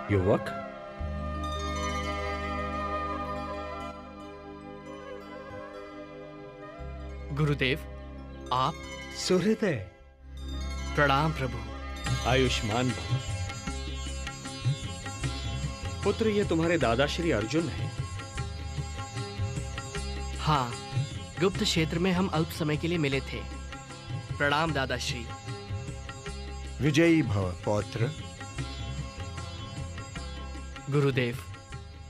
युवक, गुरुदेव, आप? सुहृदय। प्रणाम प्रभु। आयुष्मान भव। पुत्र, ये तुम्हारे दादा श्री अर्जुन हैं। हाँ, गुप्त क्षेत्र में हम अल्प समय के लिए मिले थे। प्रणाम दादाश्री। विजयी भव पौत्र। गुरुदेव,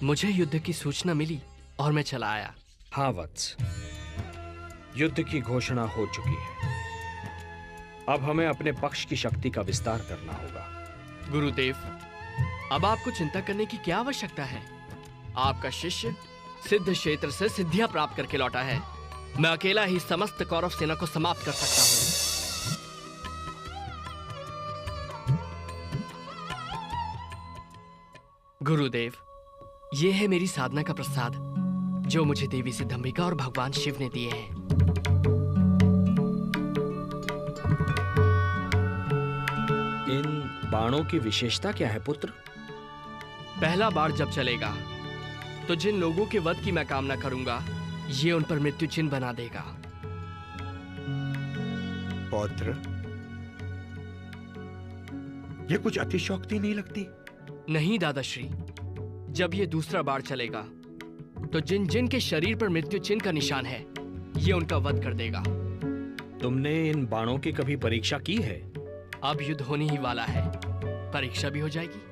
मुझे युद्ध की सूचना मिली और मैं चला आया। हाँ वत्स, युद्ध की घोषणा हो चुकी है। अब हमें अपने पक्ष की शक्ति का विस्तार करना होगा। गुरुदेव, अब आपको चिंता करने की क्या आवश्यकता है? आपका शिष्य सिद्ध क्षेत्र से सिद्धियां प्राप्त करके लौटा है। मैं अकेला ही समस्त कौरव सेना को समाप्त कर सकता हूं। गुरुदेव, यह है मेरी साधना का प्रसाद जो मुझे देवी सिद्धंबिका और भगवान शिव ने दिए हैं। इन बाणों की विशेषता क्या है पुत्र? पहला बाण जब चलेगा तो जिन लोगों के वध की मैं कामना करूंगा, ये उन पर मृत्यु चिन्ह बना देगा। पौत्र, ये कुछ अतिशयोक्ति नहीं लगती? नहीं दादाश्री, जब ये दूसरा बाण चलेगा तो जिन जिन के शरीर पर मृत्यु चिन्ह का निशान है, ये उनका वध कर देगा। तुमने इन बाणों की कभी परीक्षा की है? अब युद्ध होने ही वाला है, परीक्षा भी हो जाएगी।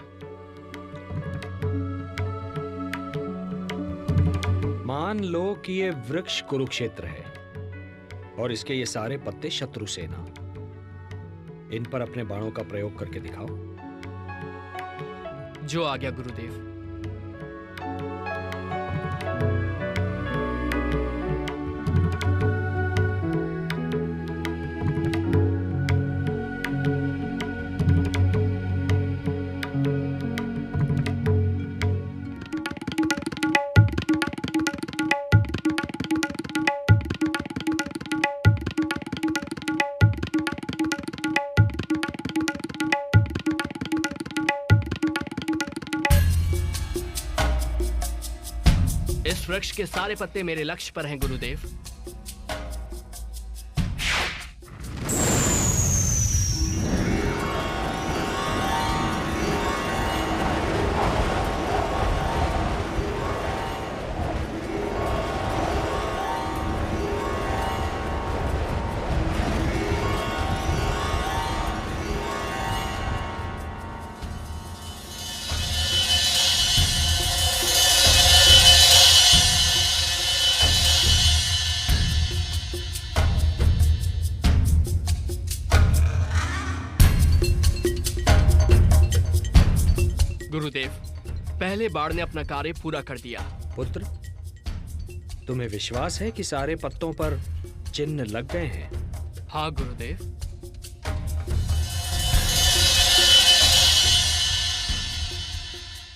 मान लो कि ये वृक्ष कुरुक्षेत्र है और इसके ये सारे पत्ते शत्रु सेना। इन पर अपने बाणों का प्रयोग करके दिखाओ। जो आ गया गुरुदेव। इस वृक्ष के सारे पत्ते मेरे लक्ष्य पर हैं गुरुदेव। गुरुदेव, पहले बाण ने अपना कार्य पूरा कर दिया। पुत्र, तुम्हें विश्वास है कि सारे पत्तों पर चिन्ह लग गए हैं? हाँ गुरुदेव।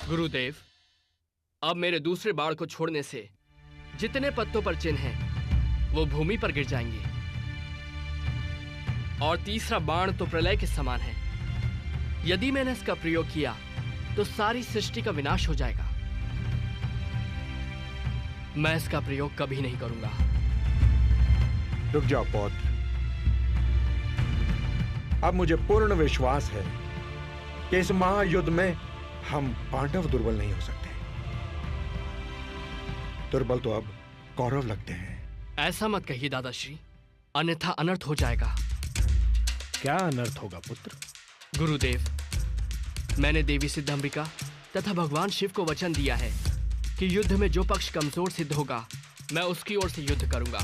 गुरुदेव, अब मेरे दूसरे बाण को छोड़ने से जितने पत्तों पर चिन्ह हैं, वो भूमि पर गिर जाएंगे। और तीसरा बाण तो प्रलय के समान है। यदि मैंने इसका प्रयोग किया तो सारी सृष्टि का विनाश हो जाएगा। मैं इसका प्रयोग कभी नहीं करूंगा। रुक जाओ पौत्र। अब मुझे पूर्ण विश्वास है कि इस महायुद्ध में हम पांडव दुर्बल नहीं हो सकते। दुर्बल तो अब कौरव लगते हैं। ऐसा मत कहिए दादाश्री, अन्यथा अनर्थ हो जाएगा। क्या अनर्थ होगा पुत्र? गुरुदेव, मैंने देवी सिद्धंबिका तथा भगवान शिव को वचन दिया है कि युद्ध में जो पक्ष कमजोर सिद्ध होगा, मैं उसकी ओर से युद्ध करूंगा।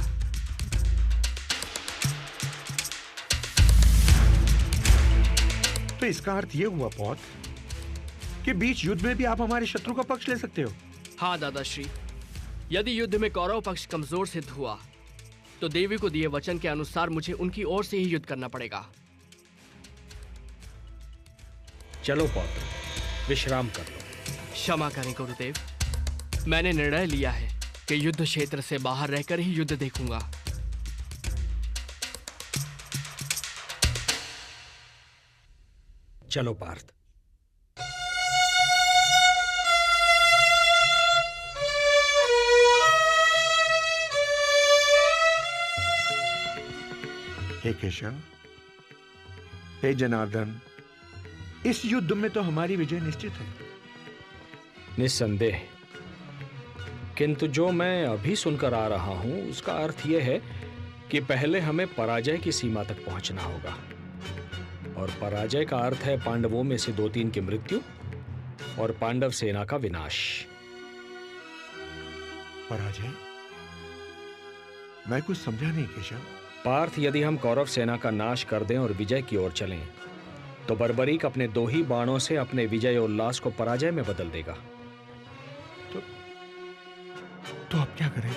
तो इसका अर्थ यह हुआ पौत्र कि बीच युद्ध में भी आप हमारे शत्रु का पक्ष ले सकते हो? हाँ दादाश्री, यदि युद्ध में कौरव पक्ष कमजोर सिद्ध हुआ तो देवी को दिए वचन के अनुसार मुझे उनकी ओर से ही युद्ध करना पड़ेगा। चलो पौत्र, विश्राम कर लो। क्षमा करें गुरुदेव, मैंने निर्णय लिया है कि युद्ध क्षेत्र से बाहर रहकर ही युद्ध देखूंगा। चलो पार्थ। हे केशव, हे जनार्दन, इस युद्ध में तो हमारी विजय निश्चित है। निस्संदेह, किंतु जो मैं अभी सुनकर आ रहा हूं उसका अर्थ यह है कि पहले हमें पराजय की सीमा तक पहुंचना होगा, और पराजय का अर्थ है पांडवों में से 2-3 की मृत्यु और पांडव सेना का विनाश। पराजय? मैं कुछ समझा नहीं केशव। पार्थ, यदि हम कौरव सेना का नाश कर दें और विजय की ओर चलें, तो बर्बरीक अपने 2 ही बाणों से अपने विजय उल्लास को पराजय में बदल देगा। तो अब क्या करें?